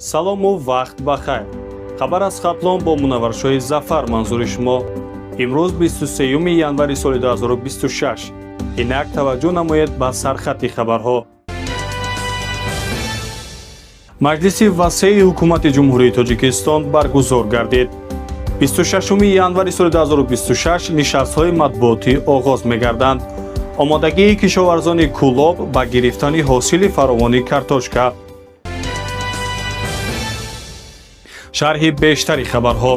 салому вақт бахайр. хабар аз Хатлон бо мунавваршоҳи Зафар манзури шумо. имрӯз 23 январи соли 2026. инак таваҷҷӯҳ намоед ба сархати хабарҳо. маҷлиси васеъи ҳукумати ҷумҳурии Тоҷикистон баргузор гардид. 26 январи соли 2026 нишастҳои матбуотӣ оғоз мегарданд. омодагии кишоварзони кӯлоб ба гирифтани ҳосили фаровони картошка. шарҳи бештари хабарҳо.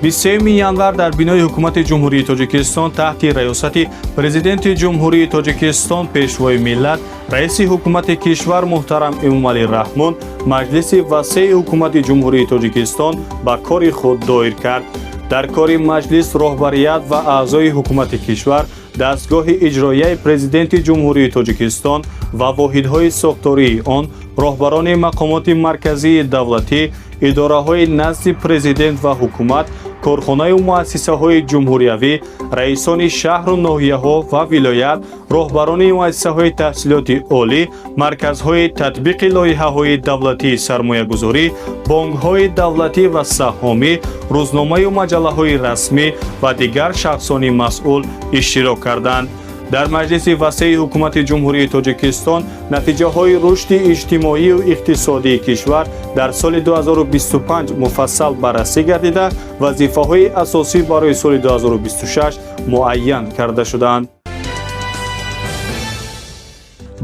23 январ дар бинои ҳукумати ҷумҳурии Тоҷикистон таҳти раёсати президенти ҷумҳурии Тоҷикистон пешвои миллат раиси ҳукумати кишвар муҳтарам Эмомалӣ Раҳмон маҷлиси васеъи ҳукумати ҷумҳурии Тоҷикистон ба кори худ доир кард. дар кори маҷлис роҳбарият ва аъзои ҳукумати кишвар, дастгоҳи иҷроияи президенти ҷумҳурии Тоҷикистон ва воҳидҳои сохтории он, роҳбарони мақомоти марказии давлатӣ, идораҳои назди президент ва ҳукумат, корхонаю муассисаҳои ҷумҳуриявӣ, раисони шаҳру ноҳияҳо ва вилоят, роҳбарони муассисаҳои таҳсилоти олӣ, марказҳои татбиқи лоиҳаҳои давлатии сармоягузорӣ, бонкҳои давлатӣ ва саҳомӣ, рӯзномаю маҷаллаҳои расмӣ ва дигар шахсони масъул иштирок карданд. дар маҷлиси васеъи ҳукумати ҷумҳурии Тоҷикистон натиҷаҳои рушди иҷтимоию иқтисодии кишвар дар соли 2025 муфассал баррасӣ гардида, вазифаҳои асосӣ барои соли 2026 муайян карда шуданд.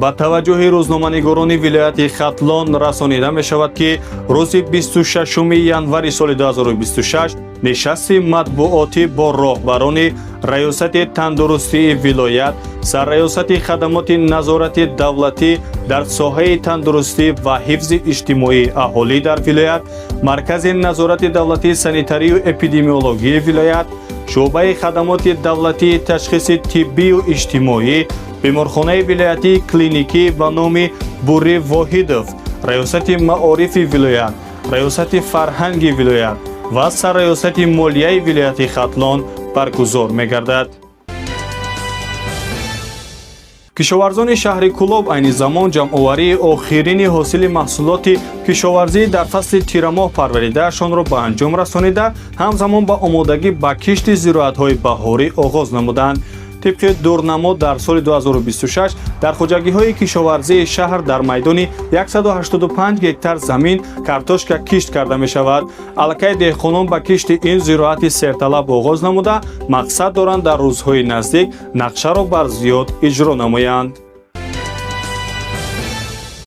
ба таваҷҷӯҳи рӯзноманигорони вилояти Хатлон расонида мешавад, ки рӯзи 26 январи соли 2026 нишасти матбуотӣ бо роҳбарони раёсати тандурустии вилоят, сарраёсати хадамоти назорати давлатӣ дар соҳаи тандурустӣ ва ҳифзи иҷтимоии аҳолӣ дар вилоят, маркази назорати давлатии санитарию эпидемиологии вилоят, шуъбаи хадамоти давлатии ташхиси тиббию иҷтимоӣ, беморхонаи вилоятии клиникӣ ба номи Бурри Воҳидов, раёсати маорифи вилоят, раёсати фарҳанги вилоят ва сарраёсати молияи вилояти Хатлон баргузор мегардад. кишоварзони шаҳри Кӯлоб айни замон ҷамъоварии охирини ҳосили маҳсулоти кишоварзӣ дар фасли тирамоҳ парваридаашонро ба анҷом расонида, ҳамзамон ба омодагӣ ба кишти зироатҳои баҳорӣ оғоз намуданд. طبق دورنما در سال 2026 در خوجگی‌های کشاورزی شهر در میدان 185 گکتار زمین کارتوشکا کشت کرده می‌شود. علاقه دهقانان به کشت این زراعت سرطلب آغاز نموده، مقصد دارند در روزهای نزدیک نقشه را بر زیاد اجرا نمایند.